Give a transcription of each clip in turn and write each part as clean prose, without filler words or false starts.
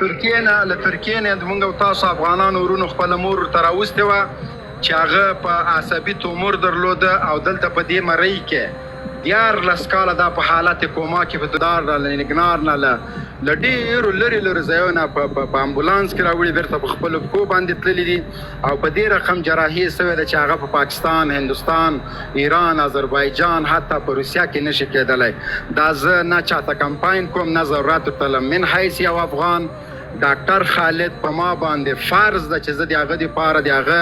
ترکیې نه موږ او تاسو افغانانو ورونو خپله مور ورته راوستې وه چې هغه په عصبي تومور درلوده او دلته په دې مرۍ کې 14 کاله دا په حالت کوما کې په دار نه نګنار نه له ډېرو لرې ځایونه په امبولانس کې راوړي بیرته په خپلو پښو باندې تللي دي او په دې رقم جراحي سوې ده چې هغه په پاکستان، هندوستان، ایران، آذربایجان، حتی په روسیه کې نشي کېدلی. دا زه نه چاته کمپاین کوم، نه ضرورت ورته من حیث یو افغان. ډاکټر خالد په ما باندې فرض ده چې زه د هغه دپاره د هغه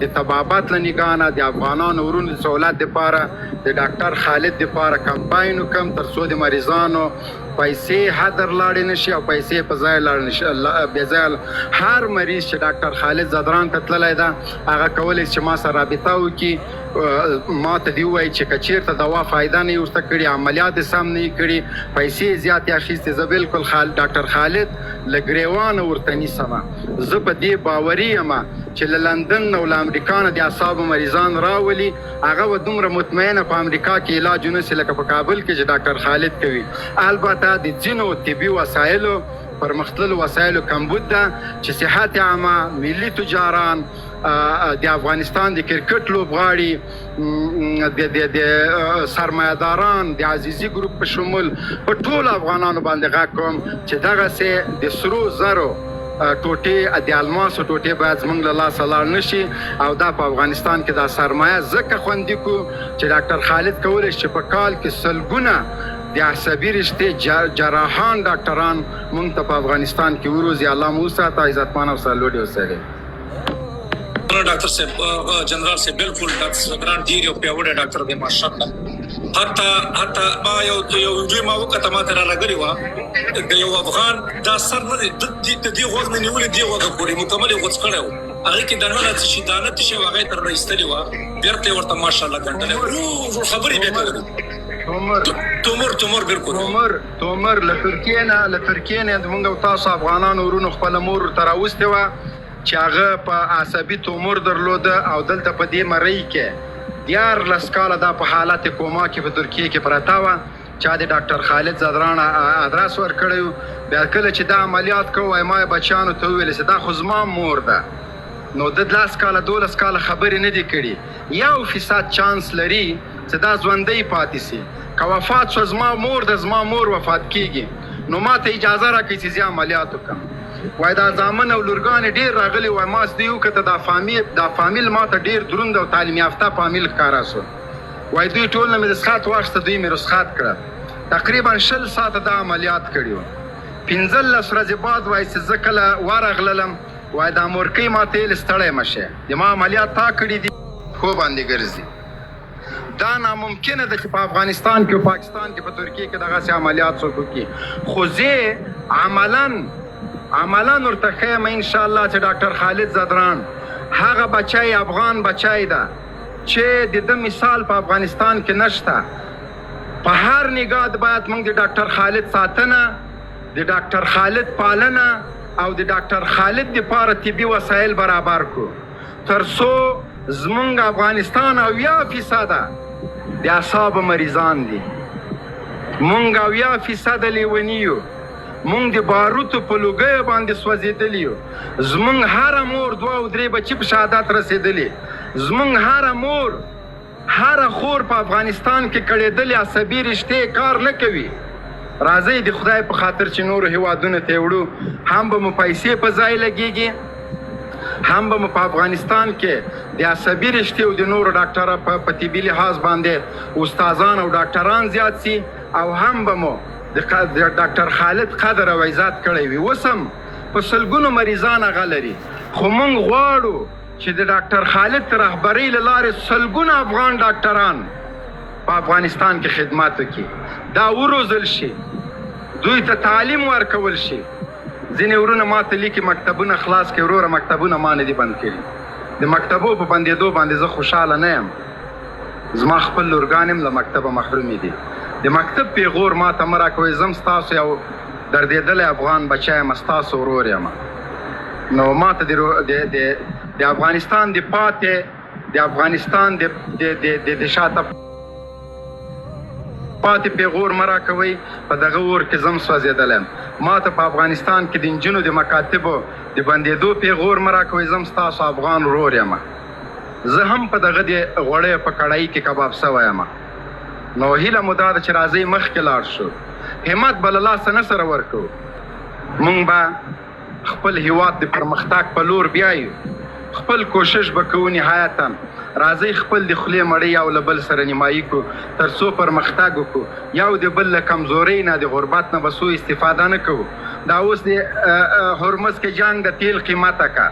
د طبابت له نګاه نه د افغانانو ورونو د سهولت دپاره د ډاکټر خالد دپاره کمپاین وکړم تر څو د مریضانو پیسې هدر لاړې نه شي او پیسې په ځای لاړې نه شي. بې ځایه هر مریض چې ډاکټر خالد زدران ته تللی ده هغه کولی چې ما سره رابطه وکړي، ما ته دې ووایي چې که چېرته دوا فایده نه یې ورته کړي، عملیات یې سم نه یې کړي، پیسې زیاتې اخیستې، زه بالکل ډاکټر خالد له ګریوانه ورته نیسم. زه په دې باوري یم چې له لندن نه او له امریکا نه د اعصابو مریضان راولي هغه به دومره مطمئنه په امریکا کې علاج ونه سي لکه په کابل کې چې ډاکټر خالد کوي. البته د ځینو طبي وسایلو پرمختللو وسایلو کمبود ده چې صحت عامه، ملي تجاران، د افغانستان د کرکټ لوبغاړي، د سرمایه‌داران، د عزیزي ګروپ په شمول په ټولو افغانانو باندې غږ کوم چې دغسې د سرو زرو ټوټې، د الماسو ټوټې باید زموږ له لاسه لاړ نه شي او دا په افغانستان کې دا سرمایه ځکه خوندي کړو چې ډاکټر خالد کولی شي چې په کال کې سلګونه د عصبي رشتې جراحان ډاکټران موږ ته په افغانستان کې وروزي. الله مو وساته، عزتمن او سرلوړي اوسئ. ډاکټر صاحب جنرال صاحب بالکل ډاکټر صدران ډیر یو پیاوړی ډاکټر دی ماشاءالله. حتی ما یو ویډیو ما وکړه ما ته راغلی وه د یو افغان دا سر نه دی د دې غوږ نه نیولې دې غوږه پورې مکمل یې غوڅ کړی و، هغې کې دننه څه شي دانه تشی وه هغه یې تر ایستلې وه، بېرته یې ورته ماشاءالله ګنډلی و. خبرې بیا کولې تومور بالکل تومر له ترکیې نه موږ او تاسو افغانانو ورونو خپله مور ورته راوستې وه چې هغه په عصبي تومور درلوده او دلته په دې مرۍ کې 14 کاله دا په حالت کوما کې په ترکیې کې پرته وه. چا د ډاکټر خالد زدران ادرس ورکړی و. بیا کله چې دا عملیات کوو وایي ما یې بچیانو ته وویلې چې دا خو زما مور ده، نو د 10 کاله 12 کاله خبرې نه دي کړي، 1% چانس لري چې دا ژوندی پاتې سي. که وفات شو زما مور ده، زما مور وفات کیږي، نو ما ته اجازه راکړئ چې زه عملیات وکړم. وایي دا زامن او لورګانې ډېر راغلي، وایي ما دې وکته دا فامیل ما ته ډېر دروند او تعلیم یافته فامیل ښکاره شو. وایي دوی ټول نه مې رخصت واخیسته، دوی مې رخصت کړه. تقریبا 20 ساعته دا عملیات کړي وو. 15 ورځې بعد وایي چې زه کله ورغللم وایي دا مورکۍ ما ته ویل ستړی مه شې، د ما عملیات تا کړي دي خو باندې ګرځي. دا ناممکنه ده چې په افغانستان کې او پاکستان کې په ترکیې کې دغسې عملیات څوک وکړي. خو زه عملاً ورته ښیم انشاءالله چې ډاکټر خالد زدران هغه بچی افغان بچی ده چې د ده مثال په افغانستان کې نشته. په هر نگاه باید موږ د ډاکټر خالد ساتنه، د ډاکټر خالد پالنه او د ډاکټر خالد دپاره طبي وسایل برابر کړو تر څو زموږ افغانستان 80% د اعصابو مریضان دي، موږ 80% لیوني یو، موږ د باروتو په لوګیو باندې سوځېدلي یو، زموږ هره مور 2 او 3 بچي په شهادت رسېدلي، زموږ هره مور هره خور په افغانستان کې کړېدلې عصبي رشتې کار نه کوي. راځئ د خدای په خاطر چې نورو هیوادونو ته یې وړو، هم به مو پیسې په ځای لګېږي، هم به مو په افغانستان کې د عصبي رشتې او د نورو ډاکټره په طبي لحاظ باندې استادان او ډاکټران زیات سي، او هم به مو د ډاکټر خالد قدر او عزت کړی وي. اوس هم په سلګونو مریضان هغه لري، خو موږ غواړو چې د ډاکټر خالد تر رهبرۍ له لارې سلګونه افغان ډاکټران په افغانستان کې خدمت وکړي، دا وروزل شي، دوی ته تعلیم ورکول شي. ځینې ورونه ما ته لیکي مکتبونه خلاص کړي، وروره مکتبونه ما نه دي بند کړي. د مکتبو په بندېدو باندې زه خوشحاله نه یم، زما خپل لورګان هم له مکتبه محرومې دي. د مکتب پیغور ما ته مه راکوئ، زه هم ستاسو یو دردېدلی افغان بچی یم، ستاسو ورور یم. نو ما ته د افغانستان د پاتې د افغانستان د شاته پاتې پیغور مه راکوئ، په دغه اور کې زه هم سوځېدلی یم. ما ته په افغانستان کې د نجونو د مکاتبو د بندېدو پیغور مه راکوئ. زه هم ستاسو افغان ورور یم. زه هم په دغه د غوړیو په کړايي کې کباب سوی یم. نو هیله مو دا ده چې راځئ مخکې لاړ شو. همت به له لاسه نه سره ورکو. موږ به خپل هیواد د پرمختګ په لور بیایو. خپل کوشش به کوو نهایتا. راځئ خپل د خولې مړۍ یو له بل سره نیمایي کړو تر څو پرمختګ وکړو. یو د بل له کمزورۍ نه د غربت نه به څو استفاده نه کوو. دا اوس د هرمز کې جنګ د تیل قیمته کا،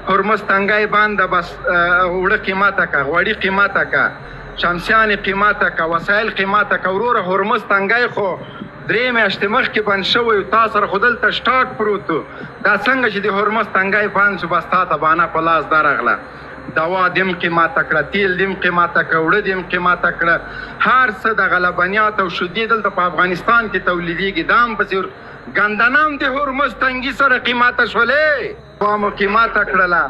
هرمز تنګی بانده بس وړه قیمته کا، غوړي قیمته کا، شمسیان قیمته کا، وسایل قیمته کا. وروره هرمز تنګی خو 3 میاشتې مخکې بند شوی و، تا سره خو دلته سټاک پروت و. دا څنګه چې د هرمز تنګی بند شو بس تا ته بانه په لاس درغله. دوا دیم قیمته کړه، تیل دیم قیمته کړه، وړه دیم قیمته کړه. هر څه د لبنیات او شیدې دلته په افغانستان کې تولیدېږي. دا هم پسې ګندنه هم د هرمز تنګي سره قیمته شولې. دوا مو قیمته کړله،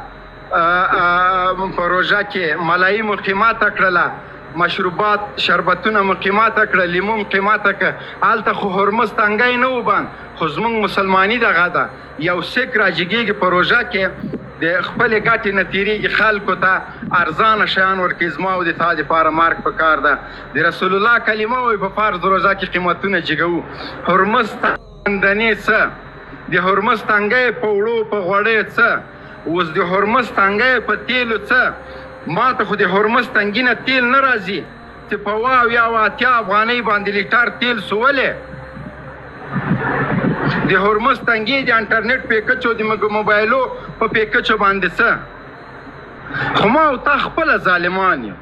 په روژه کې ملایي مو قیمته کړله، مشروبات شربتونه مو قیمته کړه، لیمو م قیمته کړه. هلته خو هرمز تنګی نه و بند، خو زموږ مسلماني دغه ده. یو سیک راجګېږي په روژه کې د خپلې ګټې نه تېرېږي، خلکو ته ارزانه شیان ورکوي. زما او د تا دپاره مارک په کار ده. د رسول الله کلمه وایي په فرض روژه کې قیمتونه جګوو. هرمز تندنې څه، د هرمز تنګی په وړو په غوړیو څه، اوس د هرمز تنګی په تیلو څه. ما ته خو د هرمز تنګي نه تیل نه راځي چې په 80 افغانۍ باندې لیټر تیل سولې. د هرمز تنګي د انټرنیټ پیکچو د موبایلو په پیکچو باندې څه. خو ما او تا خپله ظالمان یو،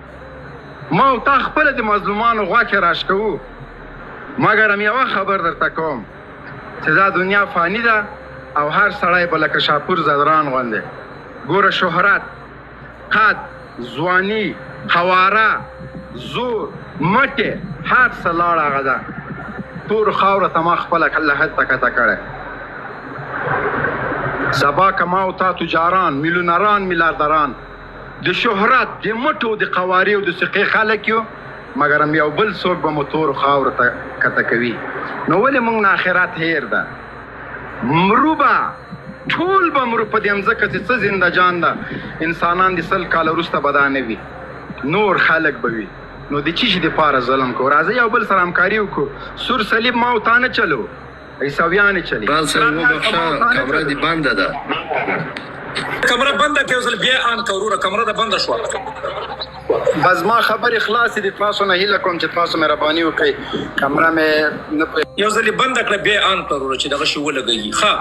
ما او تا خپله د مظلومانو غوښې راشکوو. مګر هم یوه خبر درته کوم چې دا دنیا فانی ده او هر سړی به لکه شاپور زدران غوندې. ګوره شهرت، قد، ځواني، خواره، زور، مټې، هر څه لاړ هغه ده. تورو خاوره ته ما خپله لحد ته کته کړی. سبا که ما او تا تجاران، میلیونران، میلیاردران د شهرت د مټو د قواري او د سقې خلک یو، مګر هم یو بل څوک به مو تورو خاورو ته کته کوي. نو ولې موږ نه آخرت هیر ده؟ مرو به ټول به مرو په دې مځکه چې څه زنده جان ده. انسانان د 100 کاله وروسته به دا نه وي، نور خلک به وي. نو د چی شي دپاره ظلم کوو؟ راځئ یو بل سره همکاري وکړو. سور صلیب ما او تا نه چلو، عیسویانې چلي. رال صاحب وبخښه، کمره دې بنده ده. کمره بنده کړه، یو ځل بیا آن کړه وروره. کمره ده بنده شوه. بس ما خبرې خلاصې دي. تاسو نه هیله کوم چې تاسو مهرباني وکړئ کمره مې نه یو ځل بنده کړه بیا آن کړه وروره چې دغه شی ولګوي. ښه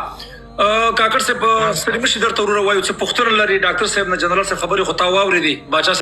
کاکړ صاحب ستړي مه شئ، درته وروره وایو څه پوښتنه لري ډاکټر صاحب نه، جنرال صاحب خبرې خو تا واورېدې، باچا